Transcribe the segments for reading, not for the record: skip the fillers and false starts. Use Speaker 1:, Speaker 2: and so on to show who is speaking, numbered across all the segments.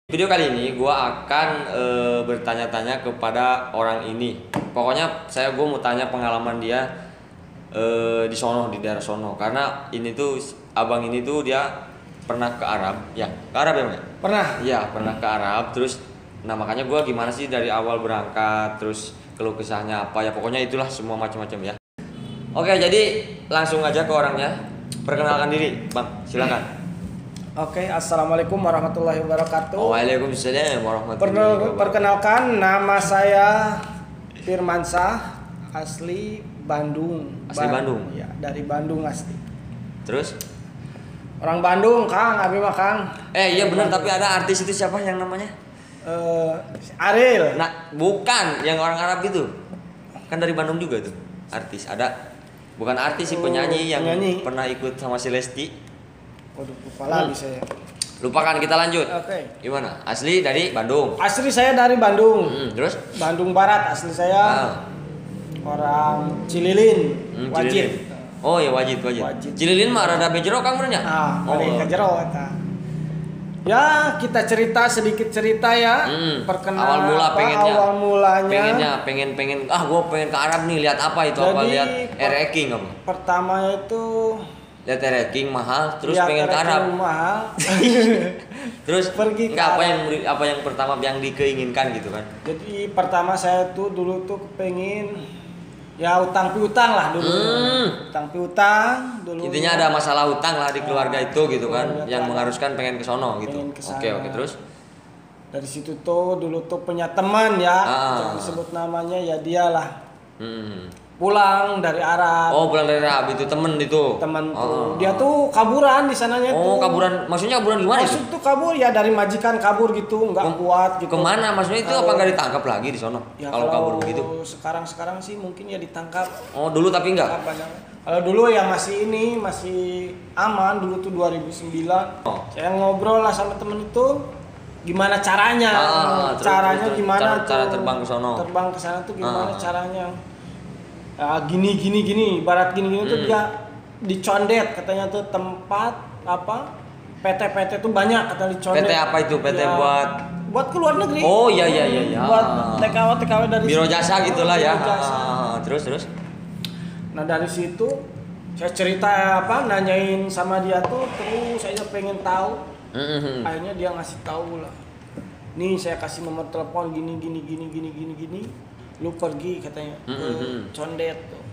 Speaker 1: Video kali ini gue akan bertanya-tanya kepada orang ini. Pokoknya gue mau tanya pengalaman dia di sono, di daerah sono. Karena ini tuh abang ini tuh dia pernah ke Arab, ya ke Arab ya Mbak?
Speaker 2: Pernah?
Speaker 1: Iya pernah ke Arab. Terus, nah makanya gue gimana sih dari awal berangkat, terus keluh kesahnya apa ya, pokoknya itulah semua macam-macam ya. Oke, jadi langsung aja ke orangnya. Perkenalkan diri, Bang. Silakan.
Speaker 2: Oke, assalamualaikum warahmatullahi wabarakatuh.
Speaker 1: Waalaikumsalam warahmatullahi wabarakatuh.
Speaker 2: Perkenalkan, nama saya Firmansyah, asli Bandung.
Speaker 1: Asli Bandung?
Speaker 2: Ya, dari Bandung asli.
Speaker 1: Terus?
Speaker 2: Orang Bandung, Kang. Abi mah Kang.
Speaker 1: Iya benar, tapi ada artis itu siapa yang namanya?
Speaker 2: Ariel.
Speaker 1: Nah, bukan yang orang Arab itu. Kan dari Bandung juga tuh. Artis ada. Bukan artis sih, penyanyi yang pernah ikut sama si Lesti.
Speaker 2: Waduh, lupa lagi saya.
Speaker 1: Lupakan, kita lanjut.
Speaker 2: Oke.
Speaker 1: Gimana? Asli dari Bandung.
Speaker 2: Asli saya dari Bandung.
Speaker 1: Terus?
Speaker 2: Bandung Barat asli saya. Orang Cililin. Wajib.
Speaker 1: Cililin. Oh ya wajib. Cililin mah rada bejero Kang benernya?
Speaker 2: Ada kejero eta. Ya, kita sedikit cerita ya.
Speaker 1: Awal
Speaker 2: Perkenalan
Speaker 1: mula pengennya.
Speaker 2: Awal mulanya.
Speaker 1: Pengen gue pengen ke Arab nih, lihat apa itu?
Speaker 2: Jadi,
Speaker 1: apa lihat Air King apa?
Speaker 2: Pertama itu
Speaker 1: lihat Air King mahal, terus
Speaker 2: lihat
Speaker 1: pengen ke Arab.
Speaker 2: Mahal.
Speaker 1: Terus
Speaker 2: pergi ke
Speaker 1: apa yang pertama yang dikeinginkan gitu kan?
Speaker 2: Jadi pertama saya tuh dulu tuh pengen ya utang piutang lah dulu. Utang piutang dulu.
Speaker 1: Intinya ada masalah utang lah di keluarga itu gitu kan, yang mengharuskan pengen ke sono gitu. Oke, terus
Speaker 2: dari situ tuh dulu tuh punya teman ya, jangan disebut namanya ya dialah. Pulang dari Arab.
Speaker 1: Oh, pulang dari Arab itu temen itu.
Speaker 2: Teman tuh. Dia tuh kaburan di sananya tuh.
Speaker 1: Oh, kaburan. Maksudnya kaburan gimana itu?
Speaker 2: Maksud tuh kabur ya dari majikan kabur gitu, nggak kuat gitu.
Speaker 1: Kemana? Maksudnya itu apa nggak ditangkap lagi di sono?
Speaker 2: Ya,
Speaker 1: kalau kabur begitu.
Speaker 2: Sekarang sih mungkin ya ditangkap.
Speaker 1: Oh, dulu tapi enggak.
Speaker 2: Kalau dulu ya masih aman dulu tuh 2009. Saya ngobrol lah sama temen itu gimana caranya. Caranya gimana tuh?
Speaker 1: Cara terbang ke sono.
Speaker 2: Terbang ke sana tuh gimana caranya? Gini barat gini tuh dia dicondet katanya tuh tempat apa PT tuh banyak kata dicondet.
Speaker 1: PT apa itu? PT ya,
Speaker 2: buat ke luar negeri.
Speaker 1: Oh iya.
Speaker 2: Buat TKW dari
Speaker 1: biro jasa gitulah ya. Terus.
Speaker 2: Nah dari situ saya cerita nanyain sama dia tuh, terus saya pengen tahu. Akhirnya dia ngasih tahu lah. Nih saya kasih nomor telepon gini. Lu pergi katanya ke Condet tuh.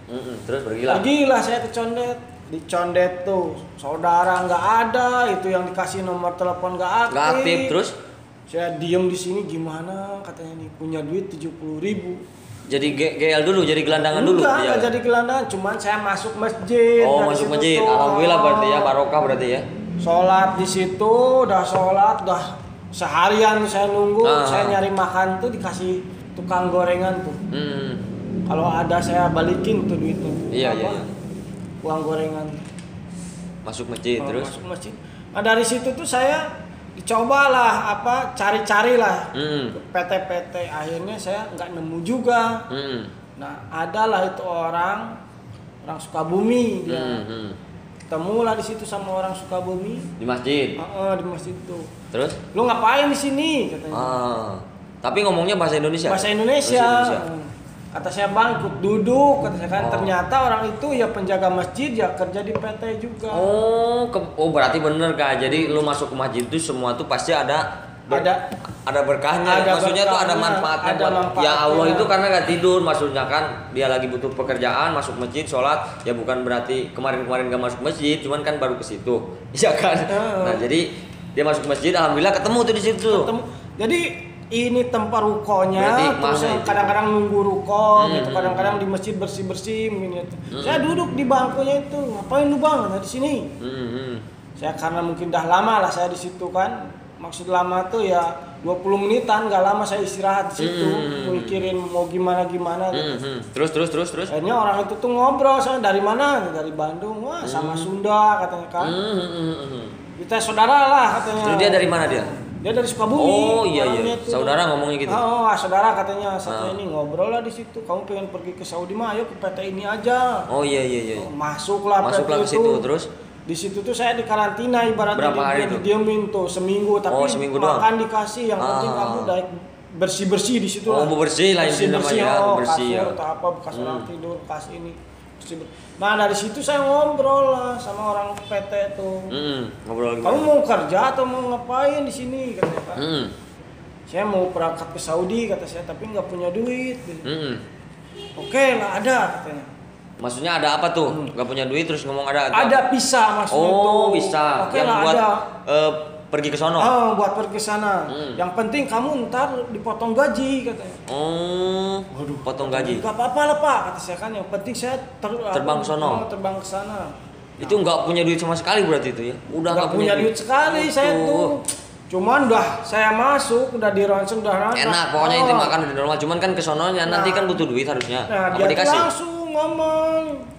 Speaker 1: Terus pergilah.
Speaker 2: Pergilah saya ke Condet. Di Condet tuh saudara nggak ada, itu yang dikasih nomor telepon nggak aktif.
Speaker 1: Terus
Speaker 2: saya diem di sini gimana katanya nih punya duit 70.000.
Speaker 1: Jadi GL dulu, jadi gelandangan dulu.
Speaker 2: Enggak jadi gelandangan, cuman saya masuk masjid.
Speaker 1: Oh, masuk masjid. Alhamdulillah berarti ya, barokah berarti ya.
Speaker 2: Sholat di situ, udah seharian saya nunggu, saya nyari makan tuh dikasih tukang gorengan tuh. Kalau ada saya balikin tuh duit tuh.
Speaker 1: Iya.
Speaker 2: Uang gorengan.
Speaker 1: Masuk masjid terus.
Speaker 2: Masuk masjid. Nah dari situ tuh saya dicobalah cari-cari lah PT. Akhirnya saya nggak nemu juga. Nah adalah itu orang Sukabumi dia. Ketemulah di situ sama orang Sukabumi.
Speaker 1: Di masjid.
Speaker 2: Di masjid tuh.
Speaker 1: Terus?
Speaker 2: Lu ngapain di sini katanya.
Speaker 1: Tapi ngomongnya bahasa Indonesia.
Speaker 2: Bahasa Indonesia. Kata saya bang ikut duduk, kata saya kan ternyata orang itu ya penjaga masjid ya kerja di PT juga.
Speaker 1: Oh berarti bener Kak. Jadi lu masuk ke masjid itu semua tuh pasti ada berkahnya. Maksudnya tuh ada manfaatnya buat ya Allah itu karena gak tidur, maksudnya kan dia lagi butuh pekerjaan, masuk masjid sholat ya bukan berarti kemarin gak masuk masjid, cuman kan baru ke situ. Iya kan? Nah jadi dia masuk masjid, alhamdulillah ketemu tuh di situ.
Speaker 2: Jadi ini tempat rukonya, terus kadang-kadang nunggu ruko, gitu. Kadang-kadang di masjid bersih mungkin gitu. Saya duduk di bangkunya itu, ngapain lu bang? Nah di sini. Saya karena mungkin dah lama lah saya di situ kan. Maksud lama tuh ya 20 menitan, gak lama saya istirahat di situ, mikirin mau gimana.
Speaker 1: Terus.
Speaker 2: Akhirnya orang itu tuh ngobrol, saya dari mana? Dari Bandung, wah sama Sunda katanya kan. Kita saudara lah katanya.
Speaker 1: Terus dia dari mana dia?
Speaker 2: Dia dari Sukabumi.
Speaker 1: Oh iya. Saudara ngomongnya gitu.
Speaker 2: Saudara katanya satu ini ngobrol lah di situ. Kamu pengen pergi ke Saudi mah, ayo ke PT ini aja.
Speaker 1: Oh iya.
Speaker 2: Masuklah
Speaker 1: ke situ terus.
Speaker 2: Di situ tuh saya di karantina ibaratnya.
Speaker 1: Berapa hari itu?
Speaker 2: Diemin tuh seminggu, tapi
Speaker 1: seminggu
Speaker 2: makan
Speaker 1: doang.
Speaker 2: dikasih, yang penting kamu udah bersih di situ lah.
Speaker 1: Bersih lah intinya namanya, bersih
Speaker 2: ya. Atau apa bekas orang tidur, kasih ini. Nah dari situ saya ngobrol lah sama orang PT tuh.
Speaker 1: Ngobrol gimana?
Speaker 2: Kamu mau kerja atau mau ngapain di sini katanya kan? Saya mau berangkat ke Saudi kata saya, tapi nggak punya duit. Oke lah ada katanya.
Speaker 1: Maksudnya ada apa tuh? Gak punya duit terus ngomong ada?
Speaker 2: Ada visa maksudnya tuh.
Speaker 1: Bisa.
Speaker 2: Oke
Speaker 1: yang
Speaker 2: lah
Speaker 1: buat,
Speaker 2: ada.
Speaker 1: Pergi ke sono.
Speaker 2: Buat pergi ke sana. Yang penting kamu ntar dipotong gaji katanya.
Speaker 1: Waduh, potong gaji.
Speaker 2: Gak apa-apa lah Pak kata saya kan. Yang penting saya
Speaker 1: terbang ke sono.
Speaker 2: Terbang ke sana.
Speaker 1: Itu nggak punya duit sama sekali berarti itu ya? Udah
Speaker 2: nggak punya duit sekali saya tuh. Cuman saya masuk udah di ronsen udah
Speaker 1: enak pokoknya itu makan udah normal. Cuman kan ke sononya nanti kan butuh duit harusnya.
Speaker 2: Nah, dia
Speaker 1: dikasih?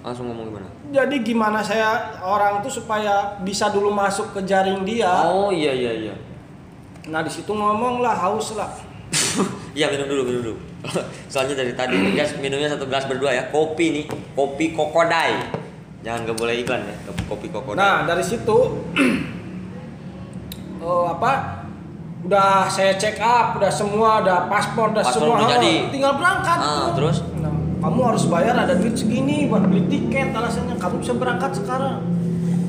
Speaker 2: Langsung ngomong
Speaker 1: gimana?
Speaker 2: Jadi gimana saya orang tuh supaya bisa dulu masuk ke jaring dia.
Speaker 1: Iya.
Speaker 2: Nah di situ ngomong lah, haus lah.
Speaker 1: Iya minum dulu. Soalnya dari tadi guys minumnya 1 gelas berdua ya. Kopi nih, kopi Kokodai. Jangan nggak boleh iklan ya, kopi Kokodai.
Speaker 2: Nah dari situ udah saya check up, udah semua, udah paspor, udah semua. Tinggal berangkat.
Speaker 1: Terus?
Speaker 2: Nah, kamu harus bayar ada duit segini buat beli tiket, alasannya kamu bisa berangkat sekarang.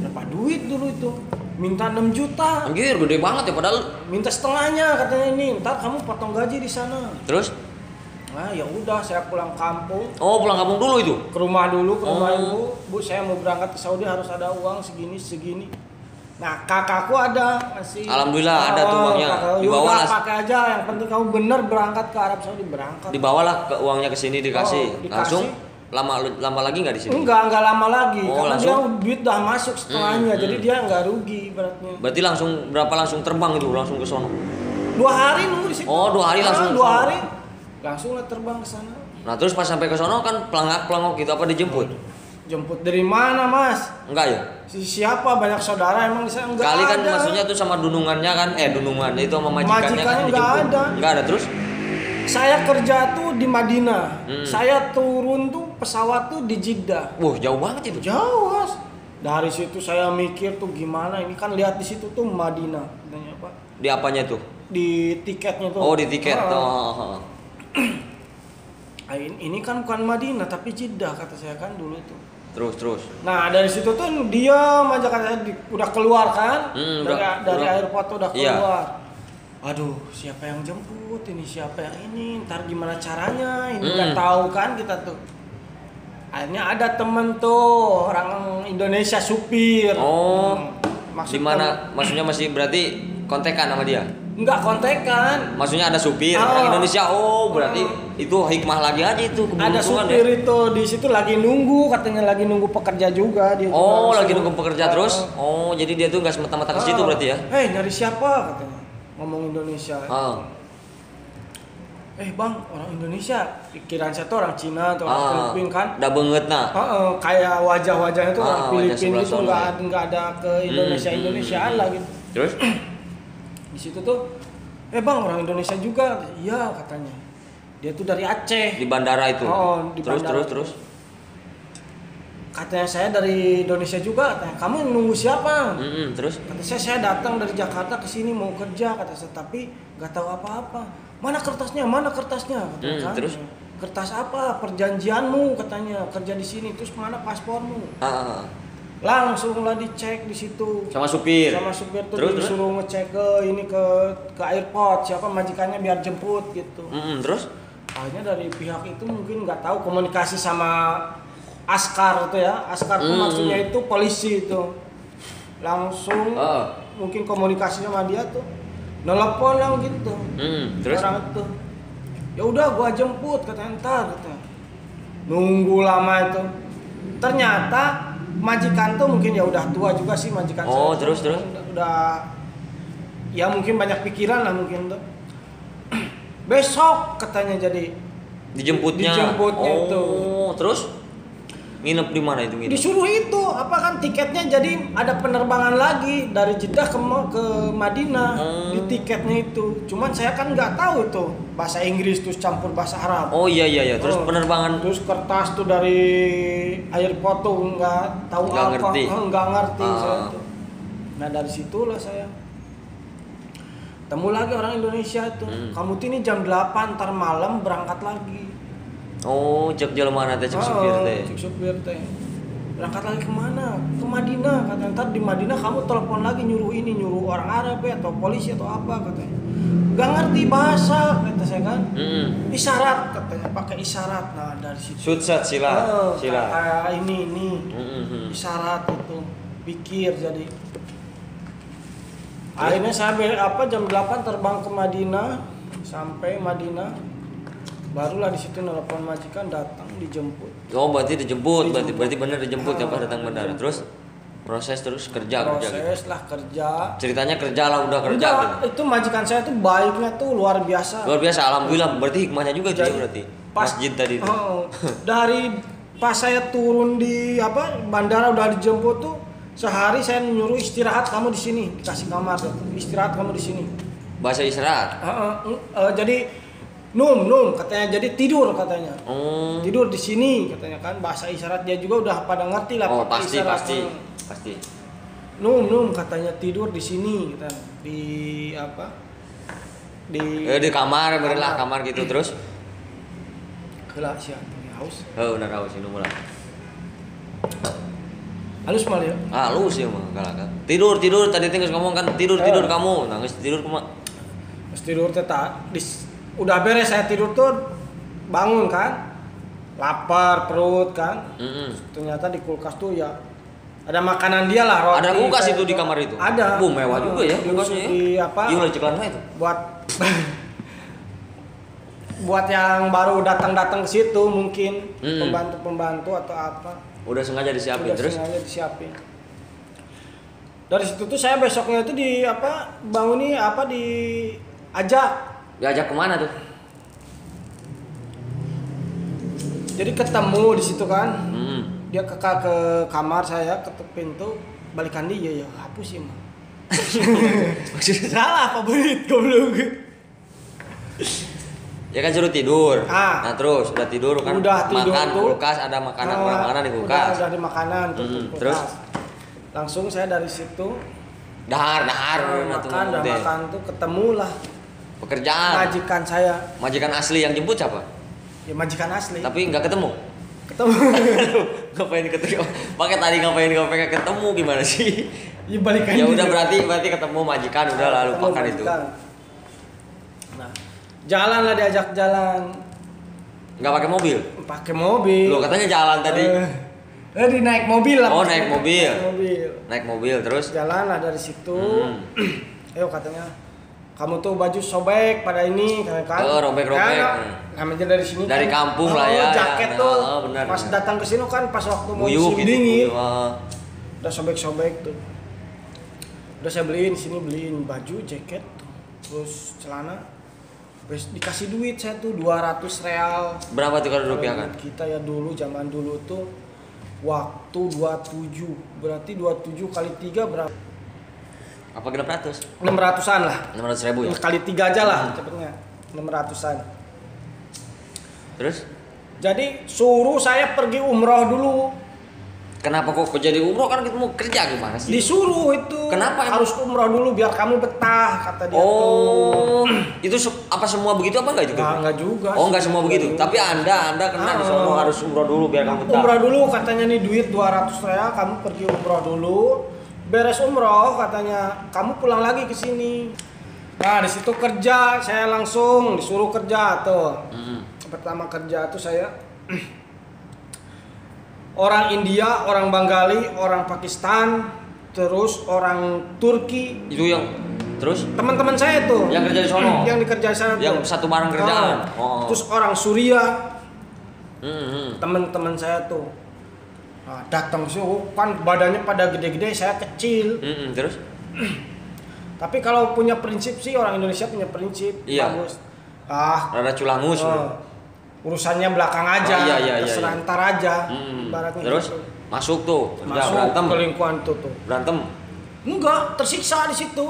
Speaker 2: Berapa duit dulu itu? Minta 6 juta.
Speaker 1: Anjir gede banget ya padahal.
Speaker 2: Minta setengahnya katanya ini, ntar kamu potong gaji di sana.
Speaker 1: Terus?
Speaker 2: Nah ya udah saya pulang kampung.
Speaker 1: Pulang kampung dulu itu?
Speaker 2: Ke rumah dulu, ke rumah ibu. Bu saya mau berangkat ke Saudi harus ada uang segini. Nah kakakku ada masih.
Speaker 1: Alhamdulillah ada tuh uangnya.
Speaker 2: Dibawa lah. Pakai aja, yang penting kamu bener berangkat ke Arab Saudi berangkat.
Speaker 1: Dibawalah ke uangnya ke sini dikasih. Langsung lama lagi nggak di sini?
Speaker 2: Enggak lama lagi. Karena
Speaker 1: langsung?
Speaker 2: dia duit udah masuk setengahnya, jadi dia nggak rugi beratnya.
Speaker 1: Berarti langsung terbang itu langsung ke sono?
Speaker 2: 2 hari nunggu di situ.
Speaker 1: 2 hari langsung.
Speaker 2: 2 hari langsung lah terbang ke sana.
Speaker 1: Nah terus pas sampai ke sono kan pelangok gitu apa dijemput?
Speaker 2: Jemput dari mana mas?
Speaker 1: Enggak ya?
Speaker 2: Siapa banyak saudara emang di sana enggak
Speaker 1: kali kan
Speaker 2: ada.
Speaker 1: Maksudnya tuh sama dunungannya kan dunungan itu sama majikannya kan
Speaker 2: enggak ada
Speaker 1: terus
Speaker 2: saya kerja tuh di Madinah. Saya turun tuh pesawat tuh di Jeddah.
Speaker 1: Jauh banget itu.
Speaker 2: Jauh mas. Dari situ saya mikir tuh gimana ini kan lihat di situ tuh Madinah. Apa?
Speaker 1: Di apanya tuh?
Speaker 2: Di tiketnya tuh.
Speaker 1: Di tiket.
Speaker 2: Ini kan bukan Madinah tapi Jeddah kata saya kan dulu tuh.
Speaker 1: Terus.
Speaker 2: Nah dari situ tuh diam aja katanya udah keluar kan dari airport udah keluar. Aduh siapa yang jemput ini siapa yang ini ntar gimana caranya ini nggak tahu kan kita tuh. Akhirnya ada temen tuh orang Indonesia supir.
Speaker 1: Maksudnya masih berarti kontekan sama dia?
Speaker 2: Enggak kontekan.
Speaker 1: Maksudnya ada supir orang Indonesia. Berarti itu hikmah lagi aja itu.
Speaker 2: Ada supir ya? Itu di situ lagi nunggu katanya lagi nunggu pekerja juga dia.
Speaker 1: Lagi nunggu pekerja terus. Jadi dia tuh nggak semata-mata ke situ berarti ya?
Speaker 2: Nyari siapa katanya? Ngomong Indonesia. Bang orang Indonesia. Pikiran saya tuh orang Cina atau orang Filipina kan?
Speaker 1: Udah banget nah.
Speaker 2: Kayak wajah-wajahnya tuh orang Filipina itu nggak ada ke Indonesiaan lah gitu.
Speaker 1: Terus?
Speaker 2: Di situ tuh bang orang Indonesia juga. Iya katanya dia tuh dari Aceh
Speaker 1: di bandara itu. Terus katanya saya dari Indonesia juga. Katanya kamu nunggu siapa? Terus
Speaker 2: kata saya datang dari Jakarta ke sini mau kerja kata saya tapi nggak tahu apa-apa. Mana kertasnya katanya, kan?
Speaker 1: Terus
Speaker 2: kertas apa perjanjianmu katanya kerja di sini terus mana paspormu? Langsung lah dicek di situ
Speaker 1: sama supir
Speaker 2: tuh disuruh ngecek ke airport siapa majikannya biar jemput gitu.
Speaker 1: Terus
Speaker 2: akhirnya dari pihak itu mungkin nggak tahu komunikasi sama askar itu ya tuh maksudnya itu polisi itu langsung mungkin komunikasi sama dia tuh nelpon lah gitu.
Speaker 1: Terus
Speaker 2: orang itu ya udah gua jemput katanya ntar katanya. Nunggu lama itu ternyata majikan tuh mungkin ya udah tua juga sih majikan saya.
Speaker 1: Terus
Speaker 2: udah ya mungkin banyak pikiran lah mungkin tuh. Besok katanya jadi
Speaker 1: dijemputnya
Speaker 2: itu.
Speaker 1: Terus Nginep di mana itu nginep?
Speaker 2: Disuruh itu apa kan tiketnya, jadi ada penerbangan lagi dari Jeddah ke Madinah di tiketnya itu. Cuman saya kan nggak tahu itu bahasa Inggris terus campur bahasa Arab.
Speaker 1: Oh iya. Terus penerbangan
Speaker 2: terus kertas tuh dari airport tuh nggak tahu
Speaker 1: nggak
Speaker 2: apa,
Speaker 1: ngerti.
Speaker 2: Nggak ngerti saya tuh. Nah dari situlah saya temu lagi orang Indonesia tuh. Kamu tuh ini jam 8 ntar malam berangkat lagi.
Speaker 1: Oh, cek jelema teh cek supir teh.
Speaker 2: Cek supir teh. Berangkat lagi kemana? Ke Madinah katanya. Ntar di Madinah kamu telepon lagi nyuruh orang Arab ya atau polisi atau apa katanya. Gak ngerti bahasa kata saya kan. Isyarat katanya, pakai isyarat. Nah dari situ.
Speaker 1: Sutsat sila.
Speaker 2: Kayak ini. Isyarat itu. Pikir jadi. Akhirnya saya jam 8 terbang ke Madinah, sampai Madinah. Barulah di situ nelpon majikan datang dijemput.
Speaker 1: Oh, berarti dijemput. Berarti benar dijemput ya pas datang bandara. Terus proses kerja
Speaker 2: lah
Speaker 1: gitu.
Speaker 2: kerja.
Speaker 1: Ceritanya kerja lah udah kerja gitu.
Speaker 2: Itu majikan saya tuh baiknya tuh luar biasa.
Speaker 1: Luar biasa, alhamdulillah. Berarti hikmahnya juga dia berarti. Masjid tadi itu.
Speaker 2: Dari pas saya turun di bandara udah dijemput tuh, sehari saya nyuruh istirahat kamu di sini, dikasih kamar tuh. Istirahat kamu di sini.
Speaker 1: Bahasa istirahat.
Speaker 2: Jadi Num katanya, jadi tidur katanya. Tidur di sini katanya kan, bahasa isyarat dia juga udah pada ngerti lah.
Speaker 1: Pasti.
Speaker 2: Num katanya tidur di sini kita di
Speaker 1: di kamar berilah kamar gitu terus.
Speaker 2: Kelak sih haus.
Speaker 1: Udah haus ini mulai.
Speaker 2: Halus mal ya.
Speaker 1: Halus ya mah galak. Tidur tadi tinggal ngomong kan tidur kamu. Nangis tidur kumaha?
Speaker 2: Tidur teh udah beres saya tidur tuh bangun kan, lapar perut kan. Ternyata di kulkas tuh ya ada makanan dia lah, roti.
Speaker 1: Ada kulkas itu di kamar itu.
Speaker 2: Ada.
Speaker 1: Mewah juga ya kulkasnya ya.
Speaker 2: Di apa?
Speaker 1: Iya ceklan itu.
Speaker 2: Buat yang baru datang ke situ mungkin pembantu atau apa.
Speaker 1: Udah sengaja disiapin terus.
Speaker 2: Dari situ tuh saya besoknya itu
Speaker 1: Diajak kemana tuh?
Speaker 2: Jadi ketemu di situ kan. Dia ke kamar saya, ketuk pintu, balikan dia ya hapus sih mah. Maksudnya salah apa berit goblok.
Speaker 1: Ya kan suruh tidur. Nah terus udah tidur kan. Makan kulkas, ada makanan di kulkas.
Speaker 2: Udah di makanan tuh.
Speaker 1: Terus
Speaker 2: langsung saya dari situ
Speaker 1: dahar
Speaker 2: makan tuh ketemulah
Speaker 1: pekerjaan majikan asli yang jemput siapa?
Speaker 2: Ya majikan asli.
Speaker 1: Tapi nggak ketemu. Ngapain ketemu? Pakai tadi ngapain ketemu gimana sih?
Speaker 2: Ya balikan.
Speaker 1: Ya udah berarti ketemu majikan udah lalu makan itu.
Speaker 2: Nah, jalan lah diajak jalan.
Speaker 1: Nggak pakai mobil?
Speaker 2: Pakai mobil.
Speaker 1: Lo katanya jalan tadi.
Speaker 2: Naik mobil lah.
Speaker 1: Naik mobil terus.
Speaker 2: Jalan lah dari situ. Ayo katanya, kamu tuh baju sobek pada ini kan.
Speaker 1: Robek-robek.
Speaker 2: Namanya dari sini.
Speaker 1: Dari kan, kampung lah ya.
Speaker 2: Jaket tuh.
Speaker 1: Benar.
Speaker 2: Pas datang ke sini kan pas waktu
Speaker 1: musim
Speaker 2: dingin. Udah sobek-sobek tuh. Udah saya beliin baju, jaket, terus celana. Terus dikasih duit saya tuh 200 real.
Speaker 1: Berapa tuh kalau rupiah kan?
Speaker 2: Kita ya zaman dulu tuh waktu 27. Berarti 27 kali 3 berapa?
Speaker 1: Apa 600?
Speaker 2: 600-an lah.
Speaker 1: 600.000 ya?
Speaker 2: Kali 3 aja lah cepetnya. 600-an.
Speaker 1: Terus?
Speaker 2: Jadi suruh saya pergi umroh dulu.
Speaker 1: Kenapa kok jadi umroh, kan kita mau kerja gimana sih?
Speaker 2: Disuruh itu.
Speaker 1: Kenapa
Speaker 2: harus umroh dulu biar kamu betah kata dia
Speaker 1: tuh. Itu apa semua begitu apa enggak juga?
Speaker 2: Enggak juga.
Speaker 1: Enggak semua begitu. Juga. Tapi Anda kena disuruh harus umroh dulu biar kamu betah.
Speaker 2: Umroh dulu katanya nih duit 200 real, kamu pergi umroh dulu. Beres umroh katanya kamu pulang lagi ke sini. Nah, di situ kerja, saya langsung disuruh kerja tuh. Pertama kerja tuh saya orang India, orang Bengali, orang Pakistan, terus orang Turki.
Speaker 1: Itu yang terus
Speaker 2: teman-teman saya tuh.
Speaker 1: Yang kerja di sono.
Speaker 2: Yang dikerja di sana tuh.
Speaker 1: Yang satu barang kerjaan.
Speaker 2: Terus orang Suriah. Teman-teman saya tuh. Nah, datang sih kan badannya pada gede-gede, saya kecil.
Speaker 1: Terus?
Speaker 2: Tapi kalau punya prinsip sih orang Indonesia punya prinsip.
Speaker 1: Iya.
Speaker 2: Bagus.
Speaker 1: Rada culangus.
Speaker 2: urusannya belakang aja, terserah ntar aja.
Speaker 1: Ibaratnya terus gitu. Masuk tuh,
Speaker 2: berantem. Kelingkuhan tuh.
Speaker 1: Berantem?
Speaker 2: Enggak, tersiksa di situ.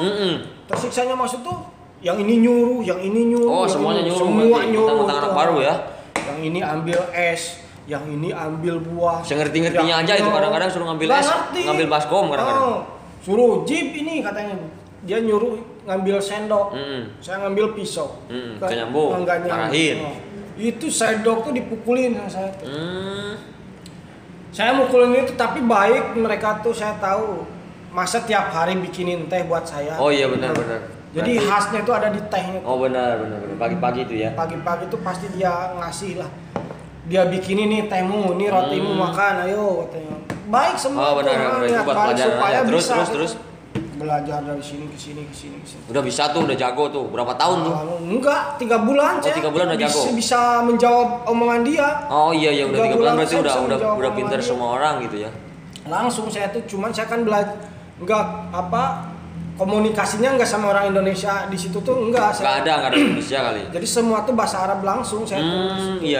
Speaker 2: Tersiksanya maksud tuh, yang ini nyuruh, yang ini nyuruh.
Speaker 1: Oh, semuanya nyuruh.
Speaker 2: Semua nyuruh.
Speaker 1: Anak baru ya.
Speaker 2: Yang ini ambil es, yang ini ambil buah.
Speaker 1: Sengerti-ngertinya aja itu kadang-kadang suruh ngambil es, ngambil baskom kadang-kadang.
Speaker 2: Suruh jeep ini katanya. Dia nyuruh ngambil sendok. Saya ngambil pisau.
Speaker 1: Kenyambung. Arahin.
Speaker 2: Itu sendok tuh dipukulin sama saya tuh. Saya mukulin itu tapi baik, mereka tuh saya tahu. Masa tiap hari bikinin teh buat saya.
Speaker 1: Oh iya benar.
Speaker 2: Jadi khasnya itu ada di tehnya.
Speaker 1: Oh benar. Pagi-pagi itu ya.
Speaker 2: Pagi-pagi itu pasti dia ngasih lah. Dia bikinin nih tehmu, nih rotimu makan, ayo katanya. Baik semua.
Speaker 1: Oh benar. Itu buat pelajaran
Speaker 2: supaya
Speaker 1: aja.
Speaker 2: Terus. Belajar dari sini ke sini.
Speaker 1: Udah bisa tuh, udah jago tuh. Berapa tahun tuh?
Speaker 2: Enggak, 3 bulan.
Speaker 1: 3 bulan udah jago.
Speaker 2: Bisa menjawab omongan dia.
Speaker 1: Oh iya udah 3 bulan berarti udah pintar semua orang gitu ya.
Speaker 2: Langsung saya tuh cuman saya kan belajar komunikasinya enggak sama orang Indonesia di situ tuh enggak.
Speaker 1: Enggak ada Indonesia kali.
Speaker 2: Jadi semua tuh bahasa Arab langsung saya tulis.
Speaker 1: Iya.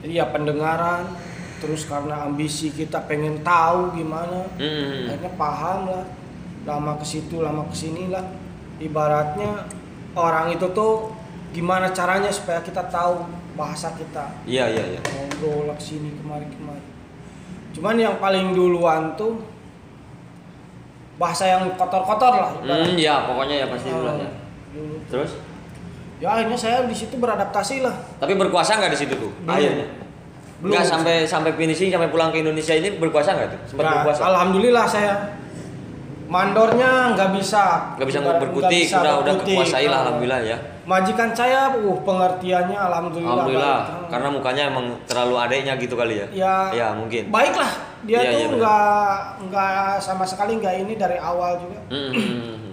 Speaker 2: Jadi ya pendengaran, terus karena ambisi kita pengen tahu gimana, akhirnya paham lah. Lama ke situ, lama ke sini lah. Ibaratnya orang itu tuh gimana caranya supaya kita tahu bahasa kita.
Speaker 1: Iya.
Speaker 2: Ngobrol ke sini kemari. Cuman yang paling duluan tuh bahasa yang kotor-kotor lah.
Speaker 1: Ya pokoknya ya pasti duluan ya. Terus?
Speaker 2: Ya akhirnya saya di situ beradaptasi lah.
Speaker 1: Tapi berkuasa nggak di situ tuh? Akhirnya? Nggak sampai finishing, sampai pulang ke Indonesia ini berkuasa nggak tuh? Sempat berkuasa?
Speaker 2: Alhamdulillah saya. Mandornya nggak bisa
Speaker 1: berkutik, udah kekuasai lah alhamdulillah ya.
Speaker 2: Majikan saya pengertiannya alhamdulillah.
Speaker 1: Karena mukanya emang terlalu adeknya gitu kali ya. Ya mungkin.
Speaker 2: Baiklah dia tuh nggak sama sekali nggak ini dari awal juga.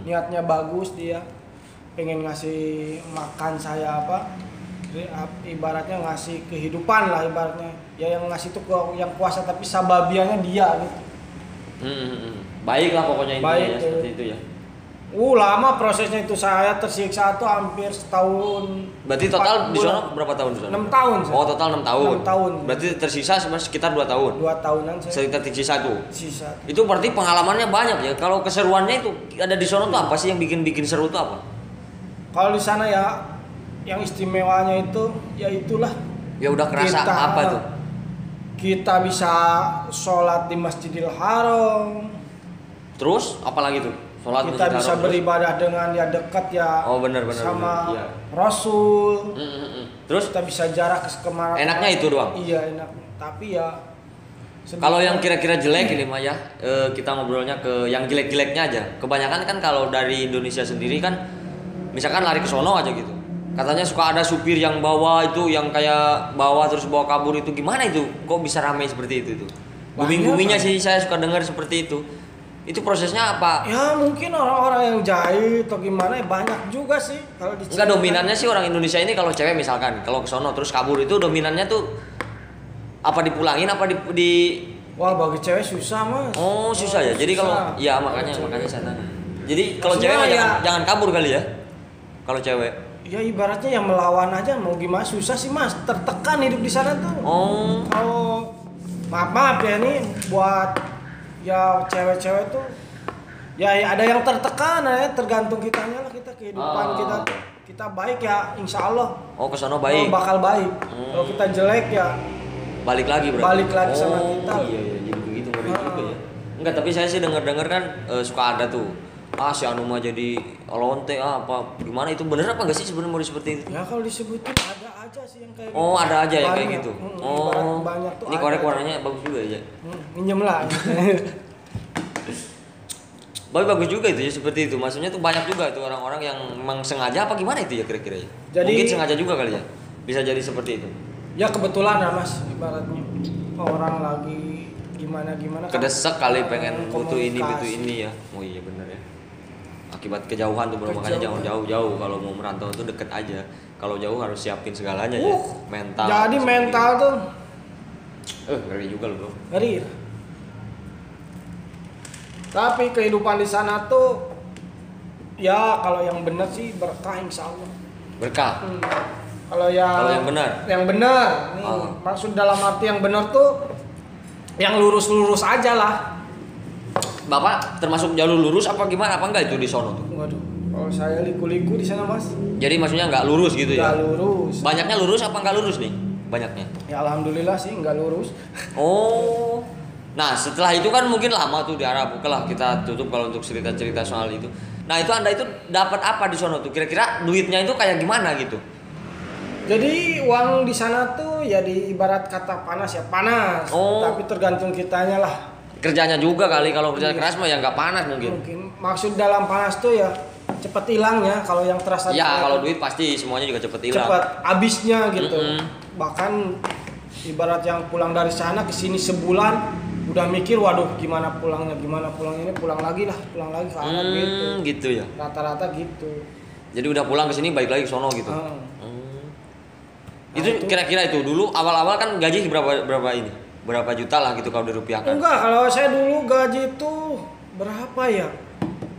Speaker 2: Niatnya bagus, dia pengen ngasih makan saya ibaratnya ngasih kehidupan lah ibaratnya. Ya yang ngasih tuh yang kuasa tapi sababiannya dia gitu.
Speaker 1: Baik lah pokoknya intinya seperti itu ya.
Speaker 2: Lama prosesnya itu, saya tersiksa tuh hampir setahun.
Speaker 1: Berarti total di sana berapa tahun di sana?
Speaker 2: 6 tahun.
Speaker 1: Oh total 6 tahun.
Speaker 2: 6 tahun.
Speaker 1: Berarti tersisa sekitar 2 tahun.
Speaker 2: 2 tahunan saya.
Speaker 1: Sekitar tersisa tuh.
Speaker 2: Sisa.
Speaker 1: Itu berarti pengalamannya banyak ya. Kalau keseruannya itu ada di sana tuh apa sih yang bikin seru tuh apa?
Speaker 2: Kalau di sana ya yang istimewanya itu ya itulah.
Speaker 1: Ya udah kerasa apa tuh?
Speaker 2: Kita bisa sholat di Masjidil Haram.
Speaker 1: Terus apalagi tuh? Sholat
Speaker 2: kita bisa beribadah dengan ya dekat ya.
Speaker 1: Oh benar
Speaker 2: sama
Speaker 1: iya.
Speaker 2: Rasul.
Speaker 1: Terus
Speaker 2: kita bisa jarak kemana.
Speaker 1: Enaknya itu doang.
Speaker 2: Iya enak. Tapi ya.
Speaker 1: Kalau yang kira-kira jelek ini mah ya, kita ngobrolnya ke yang jelek-jeleknya aja. Kebanyakan kan kalau dari Indonesia sendiri kan, misalkan lari ke sono aja gitu. Katanya suka ada supir yang bawa itu, yang kayak bawa terus bawa kabur itu, gimana itu? Kok bisa ramai seperti itu tuh? Guming-gumingnya sih saya suka dengar seperti itu. Itu prosesnya apa?
Speaker 2: Ya mungkin orang-orang yang jahil atau gimana ya banyak juga sih kalau di
Speaker 1: Enggak, dominannya sih orang Indonesia ini kalau cewek misalkan kalau ke sono terus kabur itu dominannya tuh apa dipulangin apa di
Speaker 2: Wah, bagi cewek susah, Mas.
Speaker 1: Oh, susah ya. Jadi kalau ya makanya saya tanya. Jadi kalau cewek jangan kabur kali ya. Kalau cewek.
Speaker 2: Ya ibaratnya yang melawan aja mau gimana susah sih, Mas. Tertekan hidup di sana tuh.
Speaker 1: Oh.
Speaker 2: Kalau maaf ya nih buat ya cewek-cewek tuh ya ada yang tertekan ya, tergantung kitanya lah, kita kehidupan kita baik ya insya Allah.
Speaker 1: Oh, kesana baik.
Speaker 2: Bakal baik. Kalau kita jelek ya
Speaker 1: balik lagi berarti.
Speaker 2: Balik lagi sama kita.
Speaker 1: Iya jadi begitu ngeri juga ya. Enggak, tapi saya sih dengar kan suka ada tuh. Si Anu mah jadi lonte apa gimana, itu bener apa enggak sih sebenarnya seperti itu?
Speaker 2: Ya kalau disebutin ada aja sih yang kayak gitu.
Speaker 1: Oh, ada aja yang kayak gitu.
Speaker 2: Banyak tuh.
Speaker 1: Ini korek warnanya bagus juga ya.
Speaker 2: Minjem lah.
Speaker 1: Bagus juga itu ya seperti itu. Maksudnya tuh banyak juga tuh orang-orang yang memang sengaja apa gimana itu ya kira-kira ya?
Speaker 2: Jadi,
Speaker 1: mungkin sengaja juga kali ya. Bisa jadi seperti itu.
Speaker 2: Ya kebetulan ya Mas, ibaratnya orang lagi gimana
Speaker 1: kedesek kali pengen butuh ini ya. Oh iya benar ya. Akibat kejauhan tuh bro, makanya jangan jauh-jauh. Kalau mau merantau tuh deket aja. Kalau jauh harus siapin segalanya ya. Mental.
Speaker 2: Jadi mental tuh
Speaker 1: ngeri juga loh bro.
Speaker 2: Ngeri. Tapi kehidupan di sana tuh ya kalau yang benar sih berkah insya Allah.
Speaker 1: Berkah.
Speaker 2: Kalau yang
Speaker 1: benar.
Speaker 2: Yang benar. Nih, maksud dalam arti yang benar tuh yang lurus-lurus aja lah.
Speaker 1: Bapak termasuk jalur lurus apa gimana? Apa enggak itu di sono tuh?
Speaker 2: Waduh, kalau saya liku-liku di sana Mas.
Speaker 1: Jadi maksudnya nggak lurus gitu ya?
Speaker 2: Nggak lurus.
Speaker 1: Banyaknya lurus apa nggak lurus nih? Banyaknya?
Speaker 2: Ya alhamdulillah sih nggak lurus.
Speaker 1: Oh. Nah setelah itu kan mungkin lama tuh di Arab. Oke lah kita tutup kalau untuk cerita-cerita soal itu. Nah itu Anda itu dapat apa di sono tuh? Kira-kira duitnya itu kayak gimana gitu?
Speaker 2: Jadi uang di sana tuh ya di ibarat kata panas ya panas. Tapi tergantung kitanya lah.
Speaker 1: Kerjanya juga kali, kalau kerja keras mah ya nggak panas mungkin.
Speaker 2: Maksud dalam panas tuh ya cepet hilangnya, kalau yang terasa.
Speaker 1: Ya kalau duit pasti semuanya juga cepet hilang.
Speaker 2: Cepet habisnya gitu. Bahkan ibarat yang pulang dari sana ke sini sebulan udah mikir waduh gimana pulangnya ini pulang lagi ke Arab gitu.
Speaker 1: Gitu ya.
Speaker 2: Rata-rata gitu.
Speaker 1: Jadi udah pulang ke sini balik lagi ke sono gitu. Itu kira-kira itu dulu awal-awal kan gaji berapa juta lah gitu kalau dirupiahkan?
Speaker 2: Enggak, kalau saya dulu gaji itu berapa ya?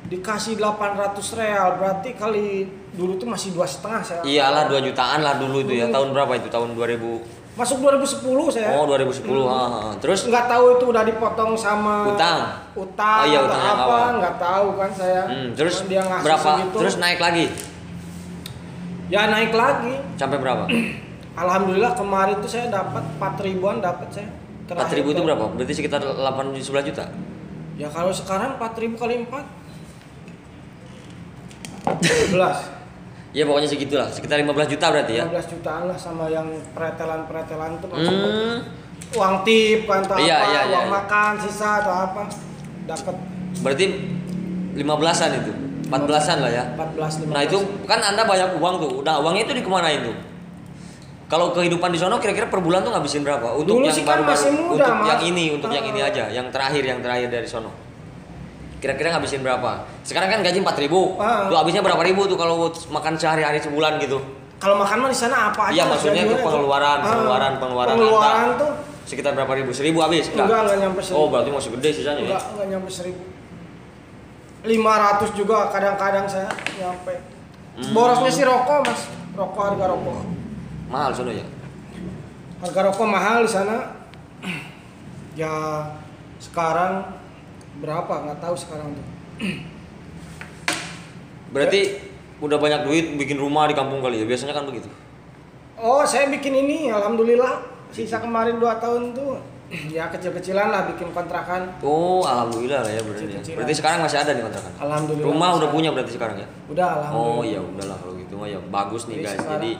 Speaker 2: Dikasih 800 real, berarti kali dulu tuh masih 2,5 saya.
Speaker 1: Iyalah 2 jutaan lah dulu itu ya. Tahun berapa itu? Tahun 2000.
Speaker 2: Masuk 2010 saya.
Speaker 1: Oh 2010. Terus
Speaker 2: nggak tahu itu udah dipotong sama
Speaker 1: utang.
Speaker 2: Oh
Speaker 1: iya utang
Speaker 2: apa
Speaker 1: awal.
Speaker 2: Nggak tahu kan saya.
Speaker 1: Terus
Speaker 2: dia ngasih
Speaker 1: berapa?
Speaker 2: segitu.
Speaker 1: Terus naik lagi?
Speaker 2: Ya naik lagi.
Speaker 1: Sampai berapa?
Speaker 2: Alhamdulillah kemarin tuh saya dapat 4 ribuan dapat saya.
Speaker 1: 4.000 itu berapa? Berarti sekitar 8-11 juta?
Speaker 2: Ya kalau sekarang 4.000 kali 4 12.
Speaker 1: Ya pokoknya segitulah, sekitar 15 juta berarti ya?
Speaker 2: 15 jutaan lah sama yang pretelan-pretelan itu uang tip kan atau uang makan sisa atau apa dapat.
Speaker 1: Berarti 15-an itu? 14-an lah ya?
Speaker 2: 14-15.
Speaker 1: Nah itu kan Anda banyak uang tuh, nah uangnya itu dikemanain tuh? Kalau kehidupan di sono kira-kira per bulan tuh ngabisin berapa? Untuk
Speaker 2: dulu
Speaker 1: yang
Speaker 2: sih kan masih muda,
Speaker 1: untuk yang ini aja, yang terakhir dari sono. Kira-kira ngabisin berapa? Sekarang kan gaji 4.000. Tuh habisnya berapa ribu tuh kalau makan sehari-hari sebulan gitu?
Speaker 2: Kalau makan mah di sana apa aja?
Speaker 1: Iya maksudnya tuh pengeluaran Anda
Speaker 2: tuh
Speaker 1: sekitar berapa ribu? 1.000 habis?
Speaker 2: Enggak nyampe 1.000.
Speaker 1: Oh berarti masih gede sisanya ya?
Speaker 2: Enggak nyampe 1.000. 500 juga kadang-kadang saya nyampe. Borosnya sih rokok Mas, harga rokok.
Speaker 1: Mahal sono ya?
Speaker 2: Harga rokok mahal di sana. Ya sekarang berapa nggak tahu sekarang tuh.
Speaker 1: Berarti udah banyak duit bikin rumah di kampung kali ya? Biasanya kan begitu.
Speaker 2: Oh saya bikin ini alhamdulillah sisa kemarin 2 tahun tuh ya kecil-kecilan lah bikin kontrakan.
Speaker 1: Oh alhamdulillah lah ya berarti. Berarti sekarang masih ada nih kontrakan?
Speaker 2: Alhamdulillah.
Speaker 1: Rumah udah punya berarti sekarang ya?
Speaker 2: Udah alhamdulillah.
Speaker 1: Oh iya udahlah kalau gitu mah ya bagus nih guys. Jadi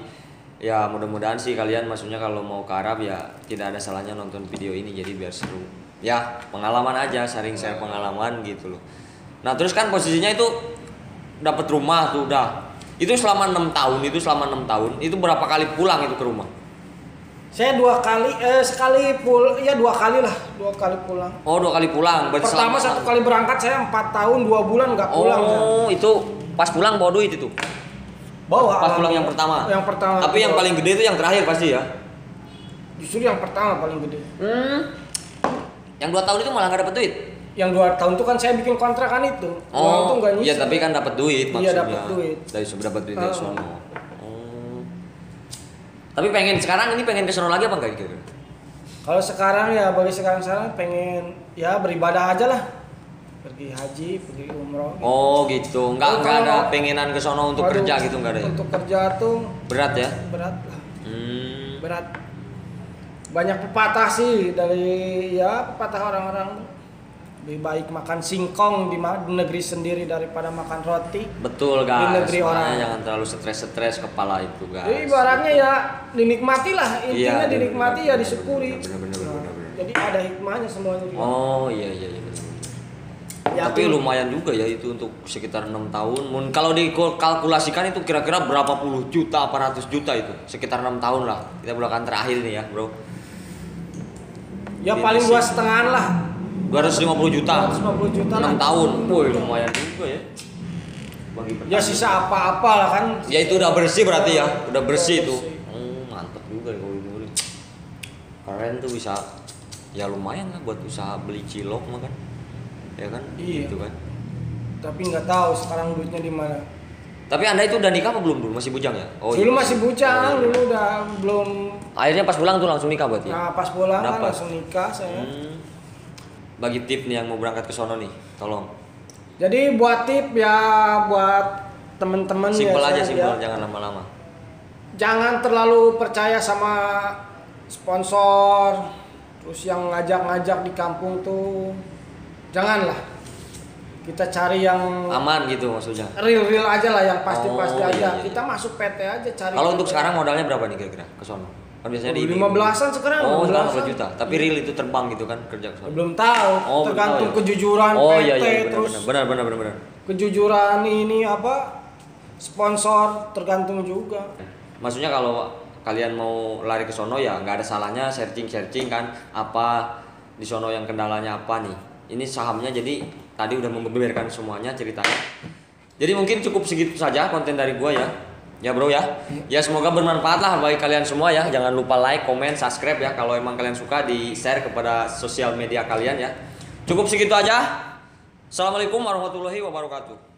Speaker 1: ya mudah-mudahan sih kalian maksudnya kalau mau ke Arab ya tidak ada salahnya nonton video ini jadi biar seru. Ya pengalaman aja, sharing share pengalaman gitu loh. Nah terus kan posisinya itu dapat rumah tuh udah. Itu selama 6 tahun itu berapa kali pulang itu ke rumah?
Speaker 2: Saya 2 kali, ya 2 kali lah, 2 kali pulang.
Speaker 1: Oh 2 kali pulang. Berarti
Speaker 2: pertama 1 kali berangkat saya 4 tahun 2 bulan nggak pulang.
Speaker 1: Oh itu pas pulang bawa duit itu?
Speaker 2: Bawa.
Speaker 1: Pas pulang yang pertama.
Speaker 2: Yang pertama.
Speaker 1: Tapi yang paling gede itu yang terakhir pasti ya?
Speaker 2: Justru yang pertama paling gede.
Speaker 1: Yang 2 tahun itu malah nggak dapet duit?
Speaker 2: Yang 2 tahun itu kan saya bikin kontrakan itu. Uang itu nggak nyisa.
Speaker 1: Iya tapi kan dapat duit maksudnya.
Speaker 2: Iya dapat duit.
Speaker 1: Dapat duit dari sono. Tapi pengen ke sono lagi apa enggak gitu?
Speaker 2: Kalau sekarang ya bagi sekarang pengen ya beribadah aja lah. Pergi haji, pergi umroh. Gitu.
Speaker 1: Oh gitu, nggak ada pengenan ke sono untuk kerja gitu nggak ada ya?
Speaker 2: Untuk kerja tuh
Speaker 1: berat ya?
Speaker 2: Berat lah. Berat. Banyak pepatah sih dari pepatah orang-orang lebih baik makan singkong di negeri sendiri daripada makan roti.
Speaker 1: Betul guys.
Speaker 2: Di negeri orang.
Speaker 1: Jangan terlalu stres kepala itu guys.
Speaker 2: Jadi ibaratnya ya dinikmati lah intinya dinikmati ya disyukuri.
Speaker 1: Bener.
Speaker 2: Jadi ada hikmahnya semuanya.
Speaker 1: Oh iya. Ya, tapi lumayan juga ya itu untuk sekitar 6 tahun. Kalau dikalkulasikan itu kira-kira berapa puluh juta, apa ratus juta itu? Sekitar 6 tahun lah. Kita bulan terakhir nih ya, bro.
Speaker 2: Ya paling 2,5 lah.
Speaker 1: 250 juta.
Speaker 2: 250 juta
Speaker 1: 6 tahun. Woi, lumayan juga ya.
Speaker 2: Ya sisa apa-apa lah kan.
Speaker 1: Ya itu udah bersih berarti ya. Udah bersih itu. Mantap juga kalau itu. Keren tuh bisa ya lumayan lah buat usaha beli cilok makan. Ya kan?
Speaker 2: Iya.
Speaker 1: Gitu kan.
Speaker 2: Tapi nggak tahu sekarang duitnya di mana.
Speaker 1: Tapi Anda itu udah nikah apa belum dulu? Masih bujang ya?
Speaker 2: Oh, dulu masih bujang, dulu udah belum.
Speaker 1: Akhirnya pas pulang tuh langsung nikah berarti?
Speaker 2: Nah, pas pulang kan langsung nikah saya.
Speaker 1: Bagi tip nih yang mau berangkat ke sono nih, tolong.
Speaker 2: Jadi buat tip ya buat temen-temen ya.
Speaker 1: Simpel aja, simpel, jangan lama-lama.
Speaker 2: Jangan terlalu percaya sama sponsor, terus yang ngajak-ngajak di kampung tuh. Janganlah. Kita cari yang
Speaker 1: aman gitu maksudnya.
Speaker 2: Real aja lah, yang pasti-pasti aja.
Speaker 1: Iya.
Speaker 2: Kita masuk PT aja cari.
Speaker 1: Kalau untuk sekarang modalnya berapa nih kira-kira ke sono? Kan biasanya di
Speaker 2: 15-an sekarang.
Speaker 1: Oh, 15 juta. Tapi real itu terbang gitu kan kerja ke sono.
Speaker 2: Belum tahu. Tergantung kejujuran PT terus.
Speaker 1: Benar.
Speaker 2: Kejujuran ini apa? Sponsor tergantung juga.
Speaker 1: Maksudnya kalau kalian mau lari ke sono ya nggak ada salahnya searching kan apa di sono yang kendalanya apa nih. Ini sahamnya jadi tadi udah membeberkan semuanya ceritanya. Jadi mungkin cukup segitu saja konten dari gua ya. Ya bro ya. Ya semoga bermanfaat lah bagi kalian semua ya. Jangan lupa like, comment, subscribe ya. Kalau emang kalian suka di-share kepada sosial media kalian ya. Cukup segitu aja. Assalamualaikum warahmatullahi wabarakatuh.